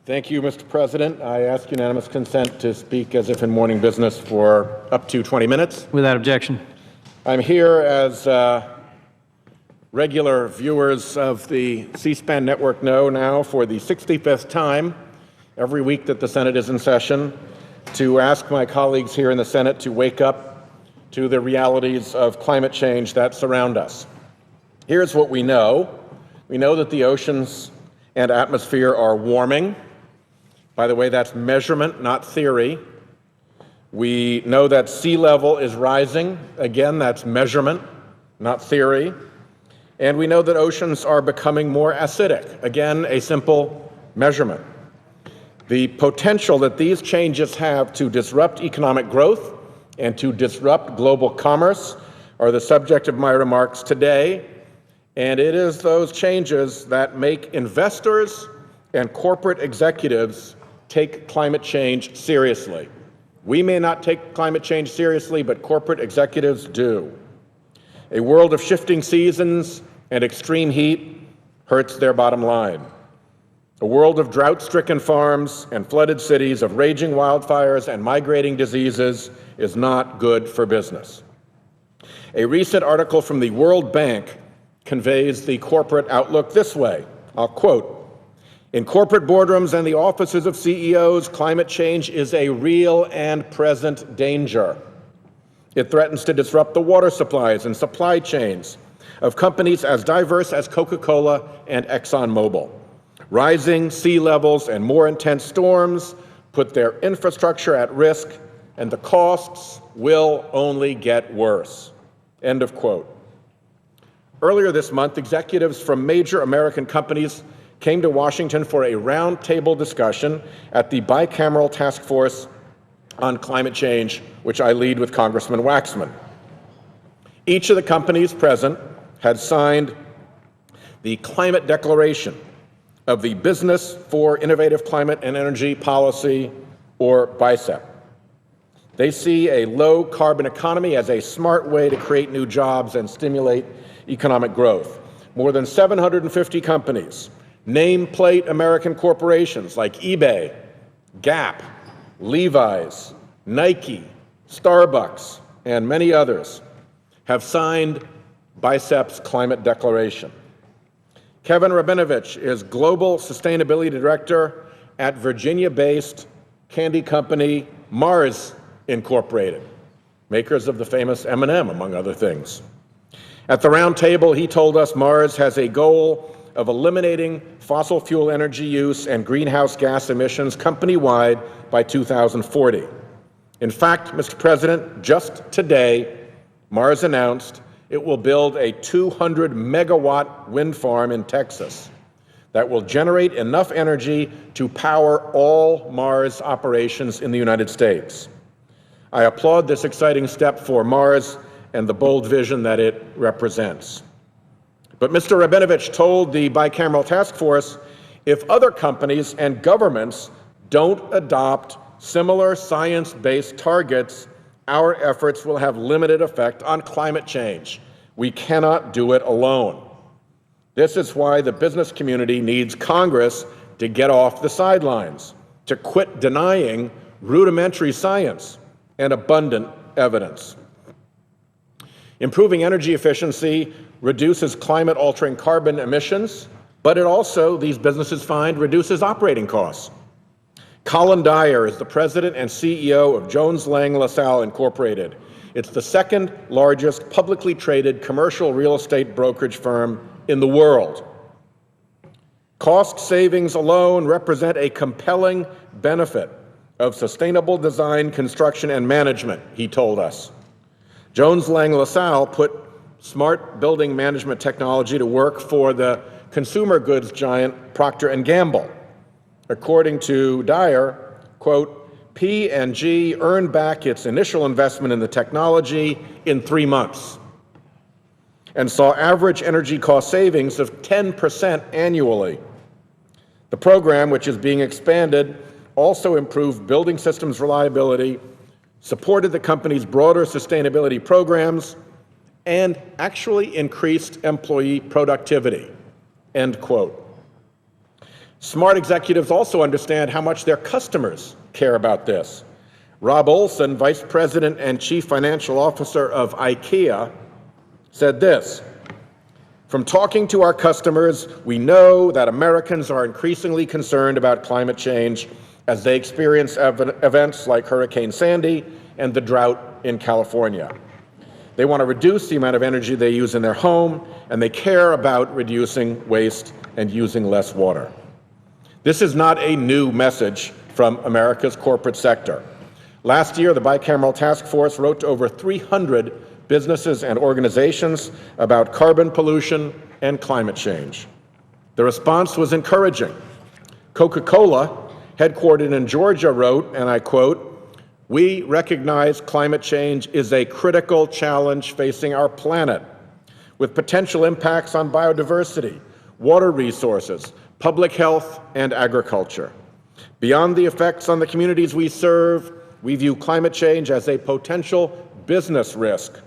Thank you, Mr. President. I ask unanimous consent to speak as if in morning business for up to 20 minutes. Without objection. I'm here as regular viewers of the C-SPAN network know now for the 65th time every week that the Senate is in session to ask my colleagues here in the Senate to wake up to the realities of climate change that surround us. Here's what we know. We know that the oceans and atmosphere are warming. By the way, that's measurement, not theory. We know that sea level is rising. Again, that's measurement, not theory. And we know that oceans are becoming more acidic. Again, a simple measurement. The potential that these changes have to disrupt economic growth and to disrupt global commerce are the subject of my remarks today. And it is those changes that make investors and corporate executives take climate change seriously. We may not take climate change seriously, but corporate executives do. A world of shifting seasons and extreme heat hurts their bottom line. A world of drought-stricken farms and flooded cities, of raging wildfires and migrating diseases is not good for business. A recent article from the World Bank conveys the corporate outlook this way. I'll quote, "In corporate boardrooms and the offices of CEOs, climate change is a real and present danger. It threatens to disrupt the water supplies and supply chains of companies as diverse as Coca-Cola and ExxonMobil. Rising sea levels and more intense storms put their infrastructure at risk, and the costs will only get worse." End of quote. Earlier this month, executives from major American companies came to Washington for a roundtable discussion at the bicameral task force on climate change, which I lead with Congressman Waxman. Each of the companies present had signed the Climate Declaration of the Business for Innovative Climate and Energy Policy, or BICEP. They see a low-carbon economy as a smart way to create new jobs and stimulate economic growth. More than 750 companies, nameplate American corporations like eBay, Gap, Levi's, Nike, Starbucks, and many others, have signed BICEP's Climate Declaration. Kevin Rabinovich is Global Sustainability Director at Virginia-based candy company Mars Incorporated, makers of the famous M&M, among other things. At the round table, he told us Mars has a goal of eliminating fossil fuel energy use and greenhouse gas emissions company-wide by 2040. In fact, Mr. President, just today, Mars announced it will build a 200-megawatt wind farm in Texas that will generate enough energy to power all Mars operations in the United States. I applaud this exciting step for Mars and the bold vision that it represents. But Mr. Rabinovich told the bicameral task force, if other companies and governments don't adopt similar science-based targets, our efforts will have limited effect on climate change. We cannot do it alone. This is why the business community needs Congress to get off the sidelines, to quit denying rudimentary science and abundant evidence. Improving energy efficiency reduces climate-altering carbon emissions, but it also, these businesses find, reduces operating costs. Colin Dyer is the president and CEO of Jones Lang LaSalle Incorporated. It's the second largest publicly traded commercial real estate brokerage firm in the world. Cost savings alone represent a compelling benefit of sustainable design, construction, and management, he told us. Jones Lang LaSalle put smart building management technology to work for the consumer goods giant Procter & Gamble. According to Dyer, quote, P&G earned back its initial investment in the technology in 3 months and saw average energy cost savings of 10% annually. The program, which is being expanded, also improved building systems reliability, supported the company's broader sustainability programs, and actually increased employee productivity, end quote. Smart executives also understand how much their customers care about this. Rob Olson, Vice President and Chief Financial Officer of IKEA, said this: "From talking to our customers, we know that Americans are increasingly concerned about climate change as they experience events like Hurricane Sandy and the drought in California. They want to reduce the amount of energy they use in their home, and they care about reducing waste and using less water." This is not a new message from America's corporate sector. Last year, the Bicameral Task Force wrote to over 300 businesses and organizations about carbon pollution and climate change. The response was encouraging. Coca-Cola, headquartered in Georgia, wrote, and I quote, "We recognize climate change is a critical challenge facing our planet, with potential impacts on biodiversity, water resources, public health, and agriculture. Beyond the effects on the communities we serve, we view climate change as a potential business risk,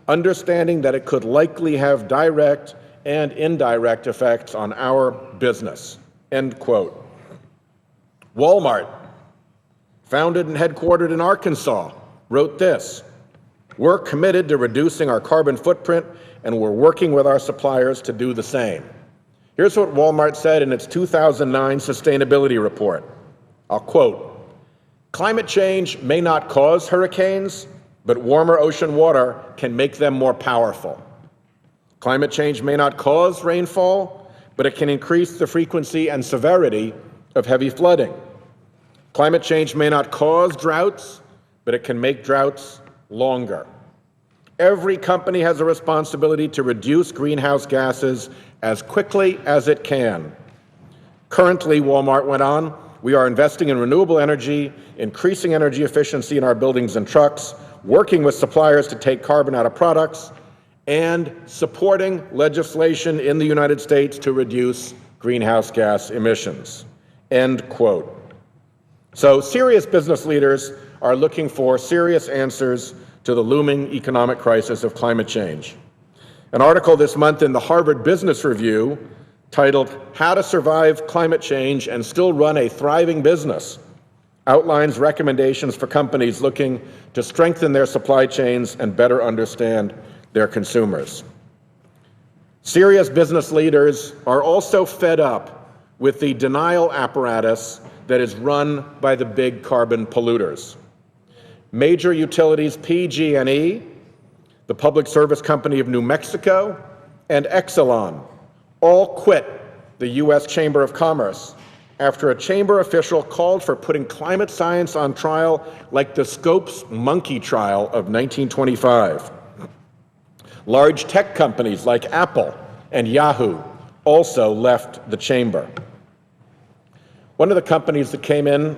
understanding that it could likely have direct and indirect effects on our business." End quote. Walmart, founded and headquartered in Arkansas, wrote this: "We're committed to reducing our carbon footprint, and we're working with our suppliers to do the same." Here's what Walmart said in its 2009 sustainability report. I'll quote, "Climate change may not cause hurricanes, but warmer ocean water can make them more powerful. Climate change may not cause rainfall, but it can increase the frequency and severity of heavy flooding. Climate change may not cause droughts, but it can make droughts longer. Every company has a responsibility to reduce greenhouse gases as quickly as it can. Currently," Walmart went on, "we are investing in renewable energy, increasing energy efficiency in our buildings and trucks, working with suppliers to take carbon out of products, and supporting legislation in the United States to reduce greenhouse gas emissions." End quote. So serious business leaders are looking for serious answers to the looming economic crisis of climate change. An article this month in the Harvard Business Review titled "How to Survive Climate Change and Still Run a Thriving Business" outlines recommendations for companies looking to strengthen their supply chains and better understand their consumers. Serious business leaders are also fed up with the denial apparatus that is run by the big carbon polluters. Major utilities PG&E, the Public Service Company of New Mexico, and Exelon all quit the U.S. Chamber of Commerce after a chamber official called for putting climate science on trial like the Scopes monkey trial of 1925. Large tech companies like Apple and Yahoo also left the chamber. One of the companies that came in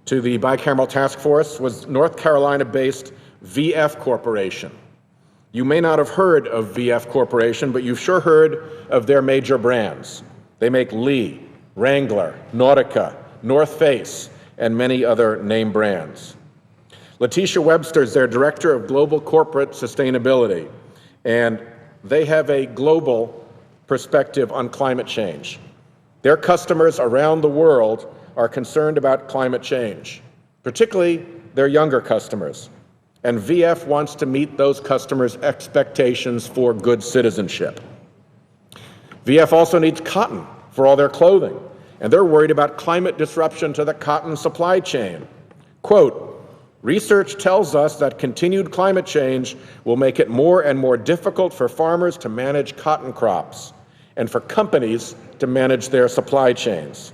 to the Bicameral Task Force was North Carolina-based VF Corporation. You may not have heard of VF Corporation, but you've sure heard of their major brands. They make Lee, Wrangler, Nautica, North Face, and many other name brands. Letitia Webster is their Director of Global Corporate Sustainability, and they have a global perspective on climate change. Their customers around the world are concerned about climate change, particularly their younger customers. And VF wants to meet those customers' expectations for good citizenship. VF also needs cotton for all their clothing, and they're worried about climate disruption to the cotton supply chain. Quote, "Research tells us that continued climate change will make it more and more difficult for farmers to manage cotton crops and for companies to manage their supply chains."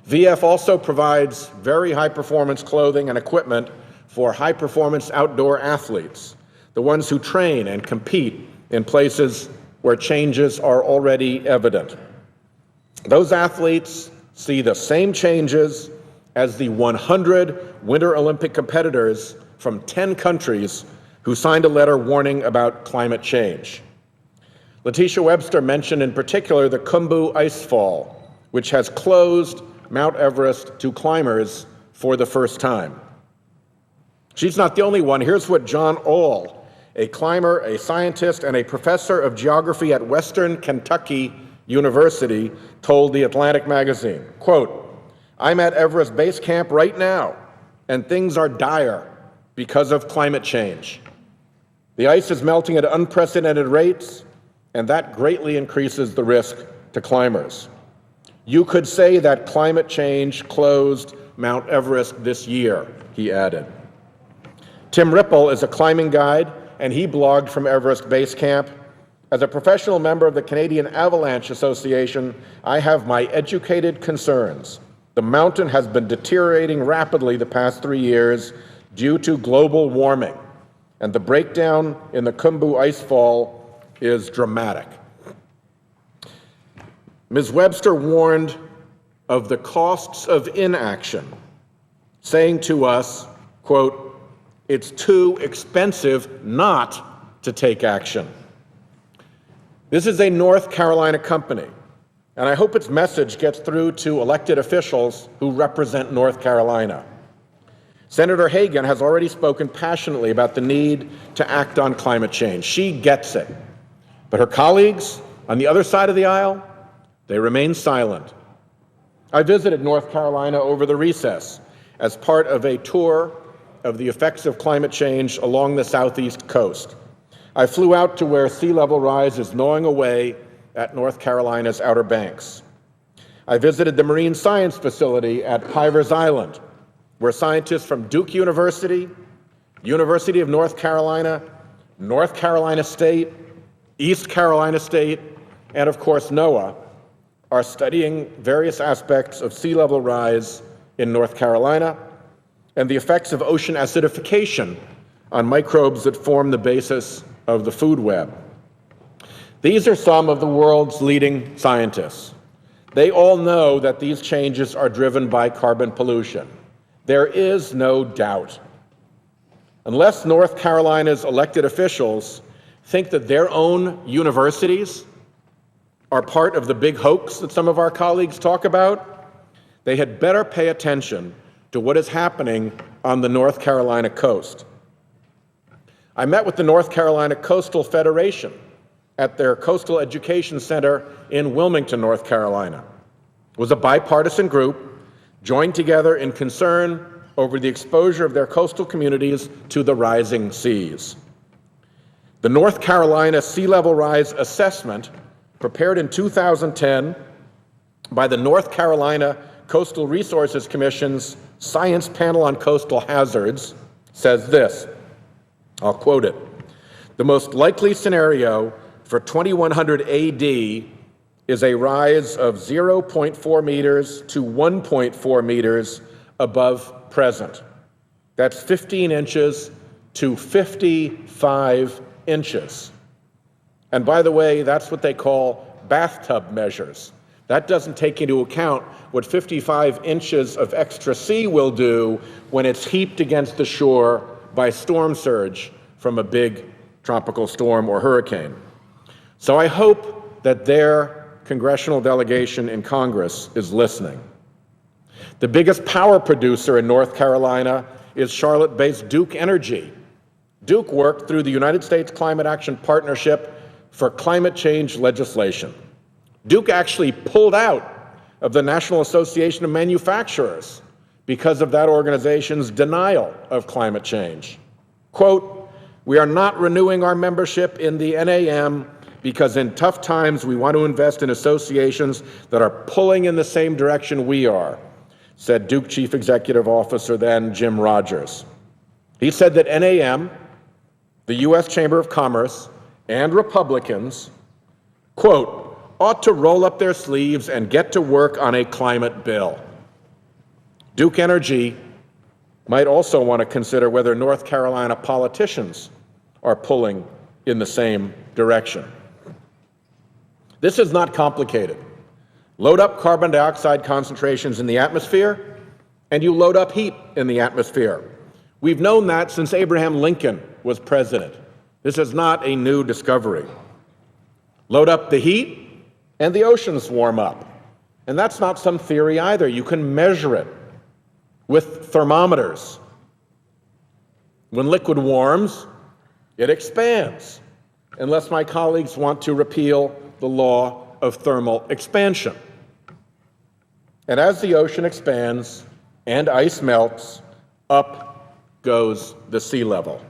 VF also provides very high-performance clothing and equipment for high-performance outdoor athletes, the ones who train and compete in places where changes are already evident. Those athletes see the same changes as the 100 Winter Olympic competitors from 10 countries who signed a letter warning about climate change. Letitia Webster mentioned in particular the Khumbu icefall, which has closed Mount Everest to climbers for the first time. She's not the only one. Here's what John Aul, a climber, a scientist, and a professor of geography at Western Kentucky University told the Atlantic magazine, quote, "I'm at Everest Base Camp right now, and things are dire because of climate change. The ice is melting at unprecedented rates, and that greatly increases the risk to climbers. You could say that climate change closed Mount Everest this year," he added. Tim Ripple is a climbing guide, and he blogged from Everest Base Camp. "As a professional member of the Canadian Avalanche Association, I have my educated concerns. The mountain has been deteriorating rapidly the past 3 years due to global warming, and the breakdown in the Khumbu icefall is dramatic." Ms. Webster warned of the costs of inaction, saying to us, quote, "It's too expensive not to take action." This is a North Carolina company, and I hope its message gets through to elected officials who represent North Carolina. Senator Hagan has already spoken passionately about the need to act on climate change. She gets it. But her colleagues on the other side of the aisle, they remain silent. I visited North Carolina over the recess as part of a tour of the effects of climate change along the southeast coast. I flew out to where sea level rise is gnawing away at North Carolina's Outer Banks. I visited the Marine Science Facility at Pivers Island, where scientists from Duke University, University of North Carolina State, East Carolina State, and of course NOAA are studying various aspects of sea level rise in North Carolina and the effects of ocean acidification on microbes that form the basis of the food web. These are some of the world's leading scientists. They all know that these changes are driven by carbon pollution. There is no doubt. Unless North Carolina's elected officials think that their own universities are part of the big hoax that some of our colleagues talk about, they had better pay attention to what is happening on the North Carolina coast. I met with the North Carolina Coastal Federation at their Coastal Education Center in Wilmington, North Carolina. It was a bipartisan group joined together in concern over the exposure of their coastal communities to the rising seas. The North Carolina Sea Level Rise Assessment, prepared in 2010 by the North Carolina Coastal Resources Commission's Science Panel on Coastal Hazards, says this, I'll quote it, "The most likely scenario for 2100 AD is a rise of 0.4 meters to 1.4 meters above present. That's 15 inches to 55 inches. And by the way, that's what they call bathtub measures. That doesn't take into account what 55 inches of extra sea will do when it's heaped against the shore by storm surge from a big tropical storm or hurricane. So I hope that their congressional delegation in Congress is listening. The biggest power producer in North Carolina is Charlotte-based Duke Energy. Duke worked through the United States Climate Action Partnership for climate change legislation. Duke actually pulled out of the National Association of Manufacturers because of that organization's denial of climate change. Quote, "We are not renewing our membership in the NAM because in tough times we want to invest in associations that are pulling in the same direction we are," said Duke Chief Executive Officer then Jim Rogers. He said that NAM, the U.S. Chamber of Commerce, and Republicans, quote, "ought to roll up their sleeves and get to work on a climate bill." Duke Energy might also want to consider whether North Carolina politicians are pulling in the same direction. This is not complicated. Load up carbon dioxide concentrations in the atmosphere, and you load up heat in the atmosphere. We've known that since Abraham Lincoln was president. This is not a new discovery. Load up the heat, and the oceans warm up. And that's not some theory either. You can measure it with thermometers. When liquid warms, it expands, unless my colleagues want to repeal the law of thermal expansion. And as the ocean expands and ice melts, up goes the sea level.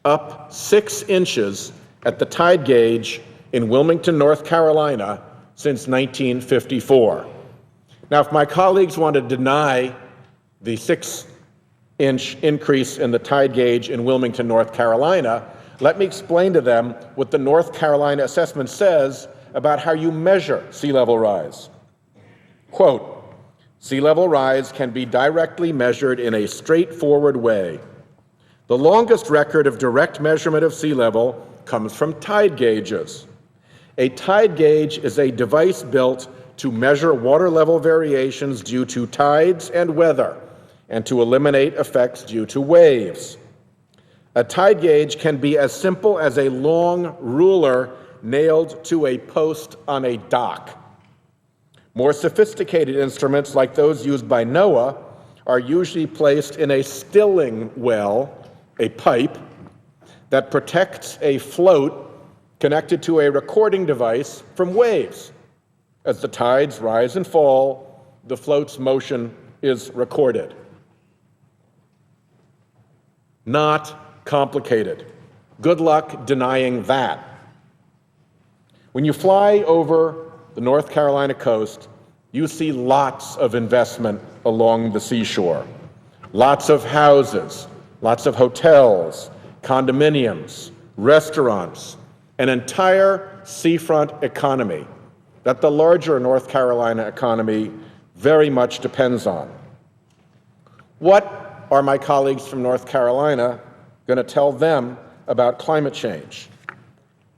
Up 6 inches at the tide gauge in Wilmington, North Carolina since 1954. Now, if my colleagues want to deny the 6-inch increase in the tide gauge in Wilmington, North Carolina, let me explain to them what the North Carolina assessment says about how you measure sea level rise. Quote, sea level rise can be directly measured in a straightforward way. The longest record of direct measurement of sea level comes from tide gauges. A tide gauge is a device built to measure water level variations due to tides and weather, and to eliminate effects due to waves. A tide gauge can be as simple as a long ruler nailed to a post on a dock. More sophisticated instruments, like those used by NOAA, are usually placed in a stilling well, a pipe, that protects a float connected to a recording device from waves. As the tides rise and fall, the float's motion is recorded. Not complicated. Good luck denying that. When you fly over the North Carolina coast, you see lots of investment along the seashore. Lots of houses, lots of hotels, condominiums, restaurants, an entire seafront economy that the larger North Carolina economy very much depends on. What are my colleagues from North Carolina going to tell them about climate change?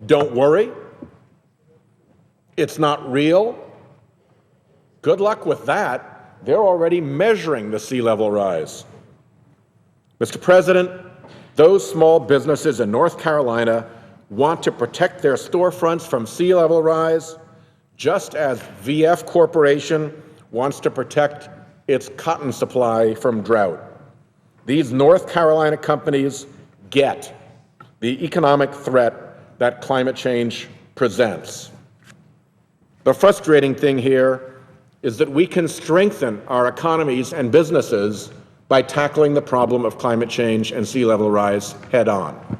Don't worry. It's not real. Good luck with that. They're already measuring the sea level rise. Mr. President, those small businesses in North Carolina want to protect their storefronts from sea level rise, just as VF Corporation wants to protect its cotton supply from drought. These North Carolina companies get the economic threat that climate change presents. The frustrating thing here is that we can strengthen our economies and businesses by tackling the problem of climate change and sea level rise head on.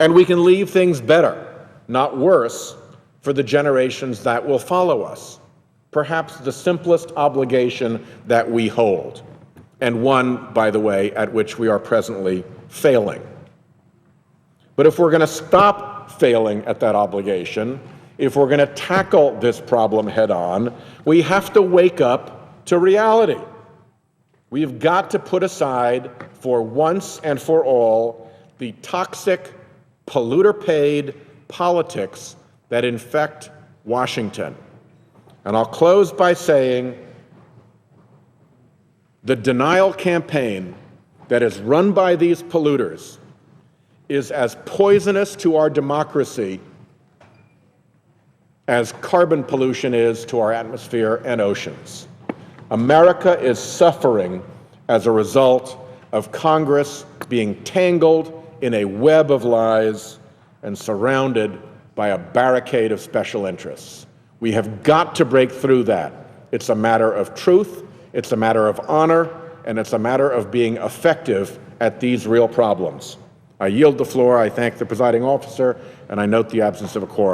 And we can leave things better, not worse, for the generations that will follow us. Perhaps the simplest obligation that we hold, and one, by the way, at which we are presently failing. But if we're going to stop failing at that obligation, if we're going to tackle this problem head on, we have to wake up to reality. We've got to put aside, for once and for all, the toxic, polluter-paid politics that infect Washington. And I'll close by saying the denial campaign that is run by these polluters is as poisonous to our democracy as carbon pollution is to our atmosphere and oceans. America is suffering as a result of Congress being tangled in a web of lies and surrounded by a barricade of special interests. We have got to break through that. It's a matter of truth, it's a matter of honor, and it's a matter of being effective at these real problems. I yield the floor. I thank the presiding officer, and I note the absence of a quorum.